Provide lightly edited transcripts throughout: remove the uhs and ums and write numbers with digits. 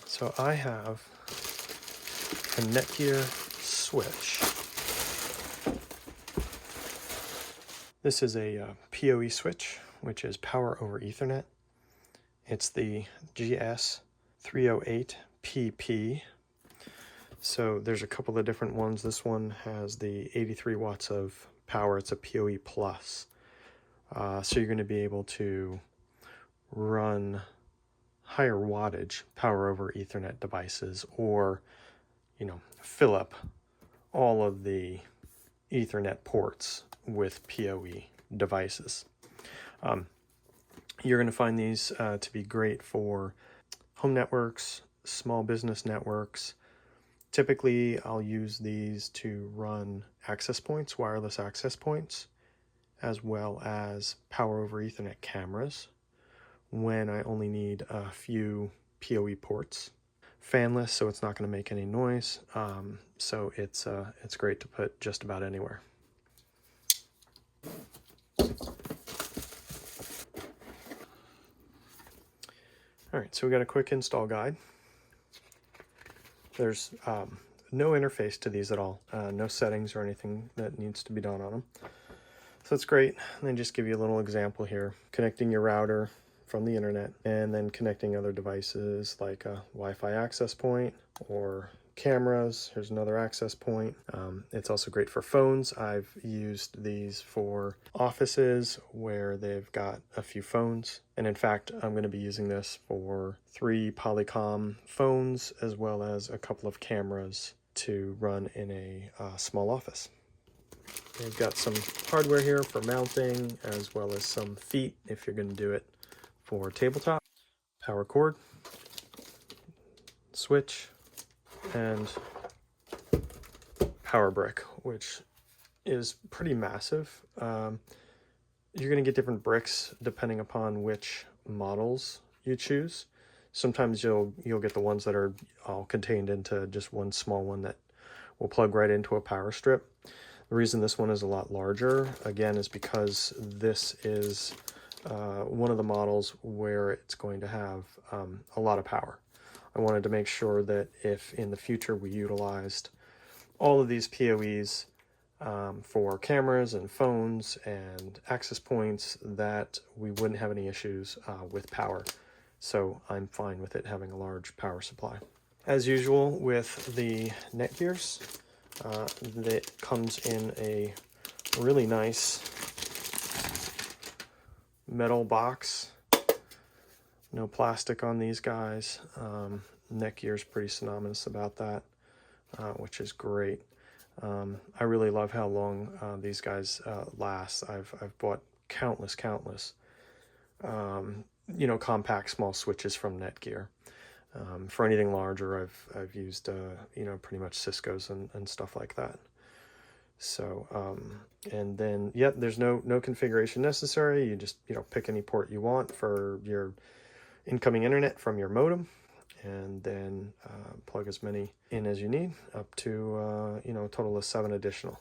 So I have a Netgear switch. This is a PoE switch, which is power over Ethernet. It's the GS308PP. So there's a couple of different ones. This one has the 83 watts of power. It's a PoE plus. So you're going to be able to run higher wattage power over Ethernet devices, or, fill up all of the Ethernet ports with PoE devices. You're going to find these to be great for home networks, small business networks. Typically, I'll use these to run access points, wireless access points, as well as power over Ethernet cameras when I only need a few PoE ports. Fanless, so it's not going to make any noise. So it's great to put just about anywhere. All right, so we got a quick install guide. There's no interface to these at all, no settings or anything that needs to be done on them. So that's great. And then just give you a little example here. Connecting your router from the internet, and then connecting other devices like a Wi-Fi access point or cameras. Here's another access point. It's also great for phones. I've used these for offices where they've got a few phones. And in fact, I'm going to be using this for 3 Polycom phones as well as a couple of cameras to run in a small office. We've got some hardware here for mounting, as well as some feet if you're going to do it for tabletop. Power cord, switch, and power brick, which is pretty massive. You're going to get different bricks depending upon which models you choose. Sometimes you'll get the ones that are all contained into just one small one that will plug right into a power strip. The reason this one is a lot larger, again, is because this is one of the models where it's going to have a lot of power. I wanted to make sure that if in the future we utilized all of these PoEs for cameras and phones and access points, that we wouldn't have any issues with power. So I'm fine with it having a large power supply. As usual with the Netgears, that comes in a really nice metal box. No plastic on these guys. Netgear is pretty synonymous about that, which is great. I really love how long these guys last. I've bought countless compact small switches from Netgear. For anything larger, I've used pretty much Cisco's and stuff like that. So and then there's no configuration necessary. You just pick any port you want for your incoming internet from your modem, and then plug as many in as you need, up to a total of 7 additional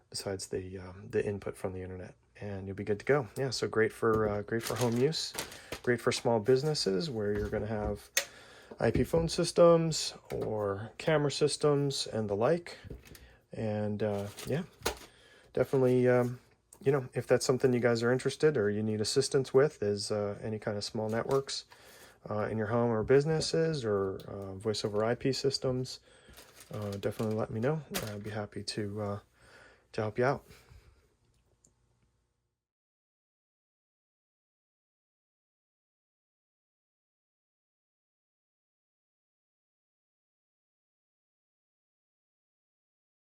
besides the input from the internet, and you'll be good to go. Yeah, so great for home use, great for small businesses where you're going to have IP phone systems or camera systems and the like. And yeah, definitely, if that's something you guys are interested or you need assistance with, is any kind of small networks in your home or businesses, or voice over IP systems, definitely let me know. I'd be happy to help you out.